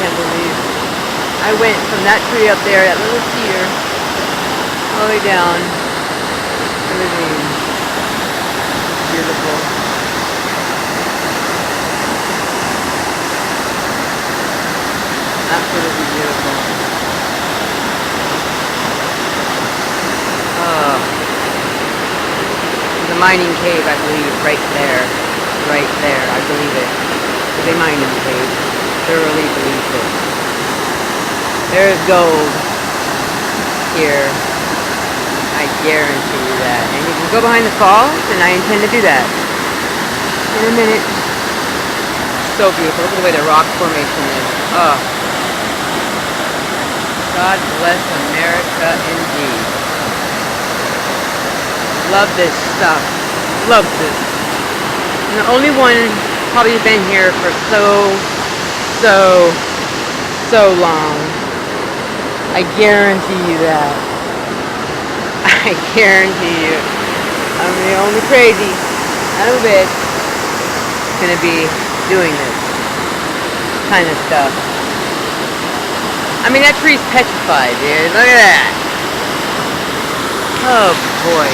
can't believe. I went from that tree up there, that little cedar, all the way down to the ravine. Beautiful. Absolutely beautiful. Oh. There's a mining cave, I believe, right there. Right there, I believe it. There's a mining cave. Thoroughly believe it. There's gold here. I guarantee you that. And you can go behind the falls, and I intend to do that in a minute. So beautiful. Look at the way the rock formation is. Oh. God bless America indeed. Love this stuff. Love this. I'm the only one probably been here for so long. I guarantee you that. I guarantee you. I'm the only crazy out of bed gonna be doing this kind of stuff. I mean, that tree's petrified, dude. Look at that. Oh boy.